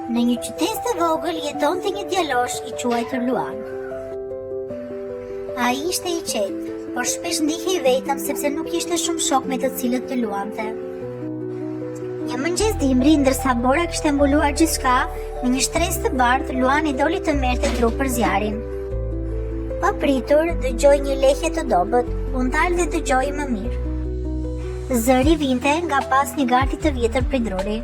Në një qytet të vogël jetonte një djalosh i quajtur Luan. Ai ishte i qetë, por shpesh ndihej vetëm sepse nuk ishte shumë shok me të cilët të luante. Një mëngjes dimri, ndërsa Bora kishte mbuluar gjithçka, me një shtresë të bardhë, Luani doli të merrte dru për zjarin. Pa pritur, dëgjoi një lehje të dobët, u ndal dhe dëgjoi më mirë. Zëri vinte nga pas një gardi të vjetër prej druri.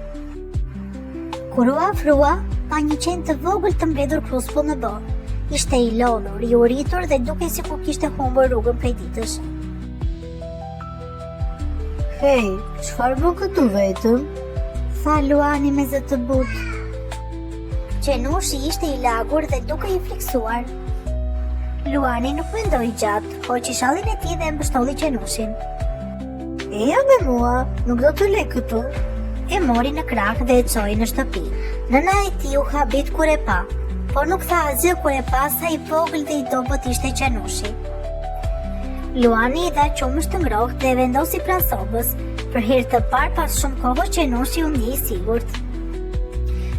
Kur u afrua, pa një qen të vogël të mbledhur kruspull në dorë. Ishte i lodhur, i uritur dhe duke sikur kishte humbur rrugën prej ditësh. Hej, çfarë bën këtu vetëm? Tha Luani me zë të butë. Qenushi ishte i lagur dhe duke i friksuar. Luani nuk mendoi gjatë, hoqi shallin e tij dhe mbështolli qenushin. Eja me mua, nuk do të lej këtu. E mori në krah dhe e çoi në shtëpi. Nëna e tij u habit kur e pa, por nuk tha asgjë kur e pa sa i vogël dhe i dobët ishte qenushi. Luani i dha qumësht të ngrohtë dhe vendosi pranë sobës. Për herë të parë pas shumë kohë qenushi u ndi i sigurt.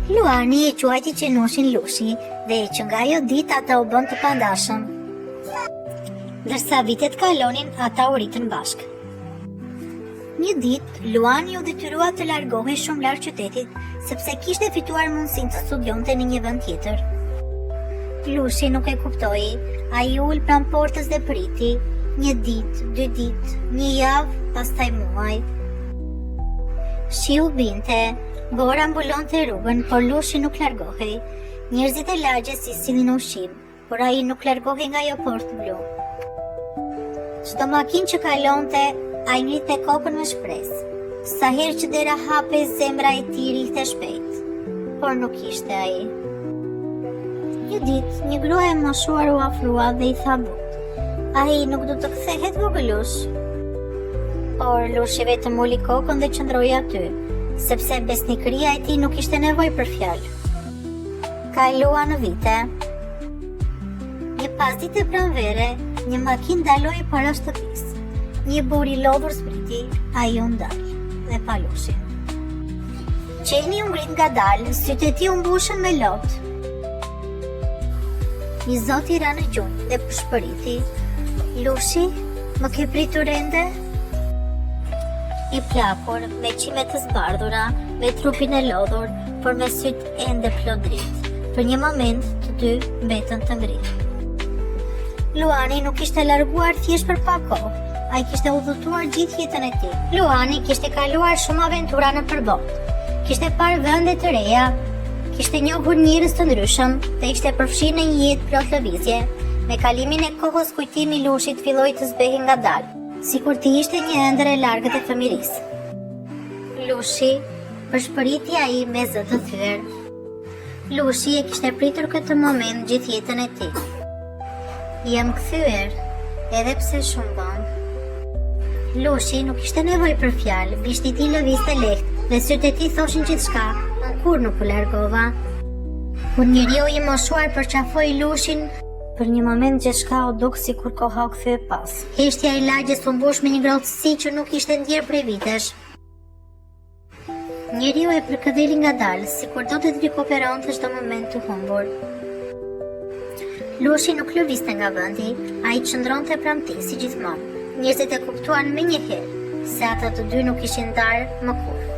Luani e quajti qenushin Lushi dhe që nga ajo ditë ata u bën të pandashëm. Ndërsa vitet kalonin, ata u ritën bashkë. Një ditë, Luani u detyrua të largohej shumë larg qytetit, sepse kishte fituar mundësinë të studionte në një vend tjetër. Lushi nuk e kuptoi, ai ul pranë portës dhe priti, një ditë, 2 ditë, një javë, pastaj muaj. Shiu binte, Bora mbulonte rrugën, por Lushi nuk largohej. Njerëzit e lagjes i sillnin ushqim, por ai nuk largohej nga ajo portë blu. Çdo makinë që kalonte, ai ngritte kokën me shpresë. Sa herë që dera hape, zemra e tij rihte shpejt, por nuk ishte ai. Një ditë, një grua e moshuar u afrua dhe i tha butë: "Ai nuk do të kthehet vogëlush?" Por Lushi vetëm uli kokën dhe qëndroi aty, sepse besnikëria e tij nuk ishte nevojë për fjalë. Kaluan vite. Një pasditë pranvere, një makinë daloi para shtëpisë. Një bur i lodhur zbriti, ai u ndal dhe pa Lushin. Qeni u ngrit ngadalë, sytë e tij u mbushën me lot. Një zot i ra në gjunjë dhe përshpëriti: "Lushi, më ke pritur ende?" I plakur, me qime të zbardhura, me trupin e lodhur, por me sytë ende plot dritë. Për një moment, të dy mbetën të ngritur. Luani nuk ishte larguar thjesht për pak kohë. Ai kishte udhëtuar gjithë jetën e tij. Luani kishte kaluar shumë aventura në përbot. Kishte parë vende të reja, kishte njohur njerëz të ndryshëm dhe ishte përfshirë në një jetë plot lëvizje. Me kalimin e kohës, kujtimi i Lushit filloi të zbehej ngadalë, sikur të ishte një ëndër e largët e fëmirisë. Lushi, përshpëriti ai me zë të thyer. Lushi e kishte pritur këtë moment gjithë jetën e tij. "Jam kthyer, edhe pse shumë vonë." Lushi nuk ishte nevojë për fjalë, bishti i tij lëvizte lehtë dhe sytë e tij thoshin gjithçka, kur nuk u largova. Kur njeriu i moshuar përqafoi Lushin, për një moment gjithçka u duk sikur koha u kthye pas. Heshtja e lagjes u mbush me një ngrohtësi që nuk ishte ndjer prej vitesh. Njeriu e përkëdheli ngadalë, sikur do të rikuperonte çdo moment të humbur. Lushi nuk lëvizte nga vendi, ai qëndronte pranë tij si gjithmonë. Njerëzit e kuptuan me njëherë se ata të dy nuk ishin ndarë më kurrë.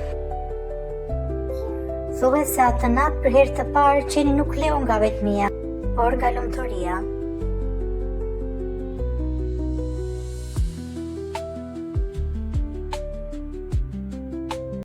Thuhet se atë natë për herë të parë qeni nuk leu nga vetmia, por nga lumturia.